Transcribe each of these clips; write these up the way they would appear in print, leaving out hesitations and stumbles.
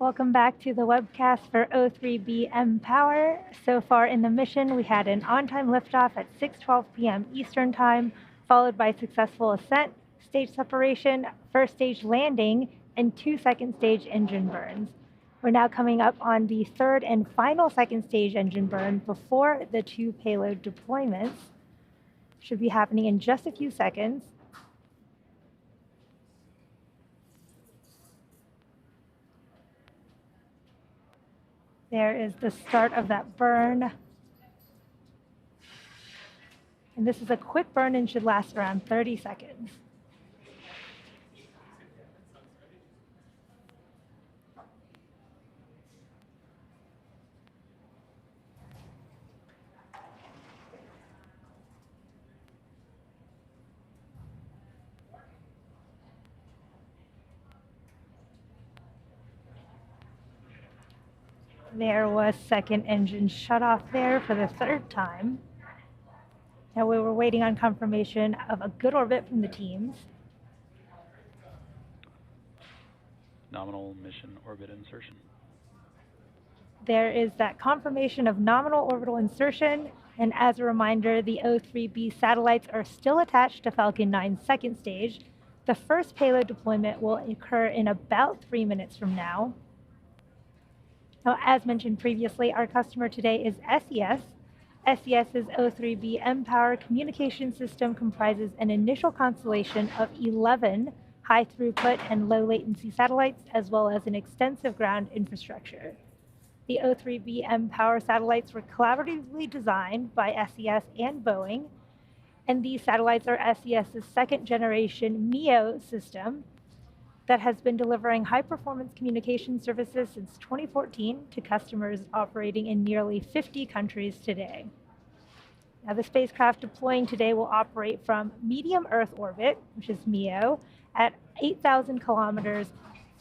Welcome back to the webcast for O3b mPOWER. So far in the mission, we had an on-time liftoff at 6:12 p.m. Eastern Time, followed by successful ascent, stage separation, first stage landing, and 2 second stage engine burns. We're now coming up on the third and final second stage engine burn before the 2 payload deployments. Should be happening in just a few seconds. There is the start of that burn. And this is a quick burn and should last around 30 seconds. There was second engine shut off there for the third time. Now we were waiting on confirmation of a good orbit from the teams. Nominal mission orbit insertion. There is that confirmation of nominal orbital insertion, and as a reminder, the O3b satellites are still attached to Falcon 9's second stage. The first payload deployment will occur in about 3 minutes from now. Now, as mentioned previously, our customer today is SES. SES's O3b mPOWER communication system comprises an initial constellation of 11 high throughput and low latency satellites, as well as an extensive ground infrastructure. The O3b mPOWER satellites were collaboratively designed by SES and Boeing, and these satellites are SES's second generation MEO system that has been delivering high-performance communication services since 2014 to customers operating in nearly 50 countries today. Now, the spacecraft deploying today will operate from medium Earth orbit, which is MEO, at 8,000 kilometers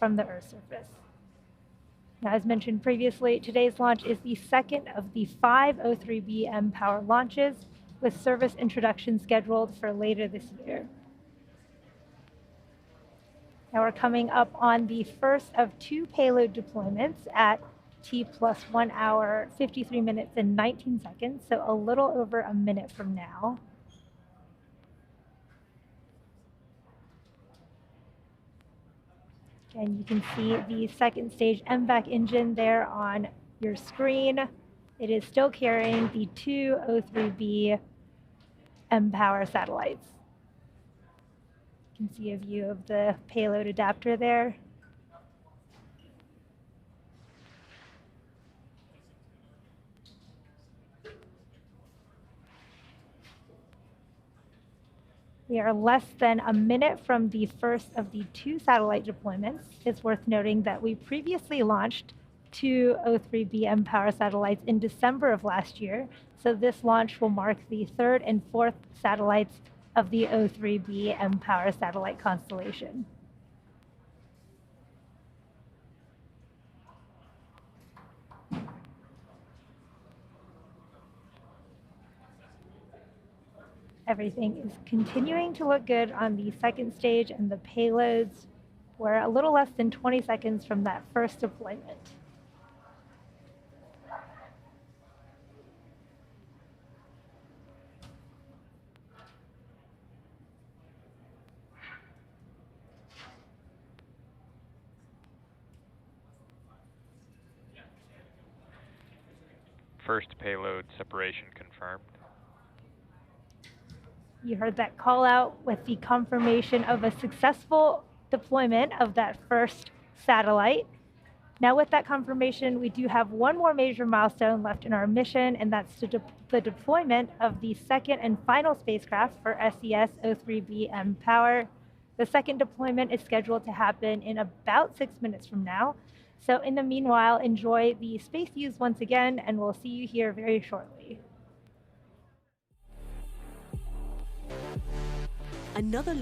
from the Earth's surface. Now, as mentioned previously, today's launch is the second of the 5 O3b mPOWER launches, with service introduction scheduled for later this year. Now we're coming up on the first of 2 payload deployments at T plus 1 hour, 53 minutes and 19 seconds, so a little over a minute from now. And you can see the second stage MVAC engine there on your screen. It is still carrying the 2 O3b mPOWER satellites. You can see a view of the payload adapter there. We are less than a minute from the first of the 2 satellite deployments. It's worth noting that we previously launched 2 O3b mPOWER satellites in December of last year, so this launch will mark the 3rd and 4th satellites of the O3b mPOWER satellite constellation. Everything is continuing to look good on the second stage, and the payloads were a little less than 20 seconds from that first deployment. First payload separation confirmed. You heard that call out with the confirmation of a successful deployment of that first satellite. Now with that confirmation, we do have one more major milestone left in our mission, and that's the deployment of the second and final spacecraft for SES O3b mPOWER. The second deployment is scheduled to happen in about 6 minutes from now. So in the meanwhile, enjoy the space views once again, and we'll see you here very shortly. Another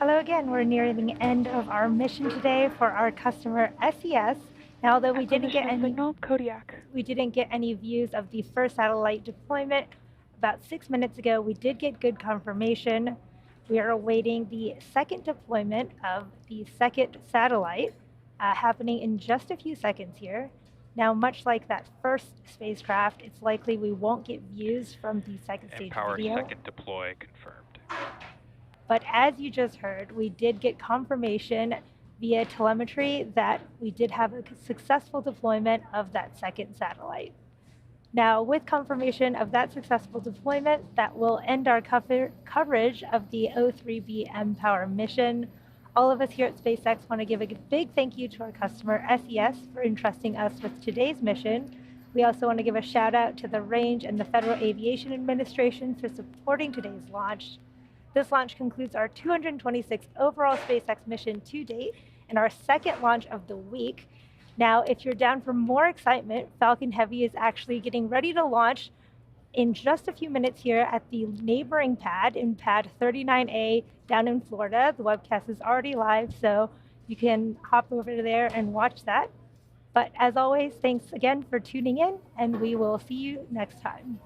Hello again. We're nearing the end of our mission today for our customer SES. Now, although we didn't get any views of the first satellite deployment about 6 minutes ago, we did get good confirmation. We are awaiting the second deployment of the second satellite happening in just a few seconds here. Now, much like that first spacecraft, it's likely we won't get views from the second stage mPOWER video. second deploy confirmed. But as you just heard, we did get confirmation via telemetry that we did have a successful deployment of that second satellite. Now, with confirmation of that successful deployment, that will end our coverage of the O3b mPOWER mission. All of us here at SpaceX want to give a big thank you to our customer SES for entrusting us with today's mission. We also want to give a shout out to the Range and the Federal Aviation Administration for supporting today's launch. This launch concludes our 226th overall SpaceX mission to date and our second launch of the week. Now, if you're down for more excitement, Falcon Heavy is actually getting ready to launch in just a few minutes here at the neighboring pad in pad 39A down in Florida. The webcast is already live, so you can hop over there and watch that. But as always, thanks again for tuning in, and we will see you next time.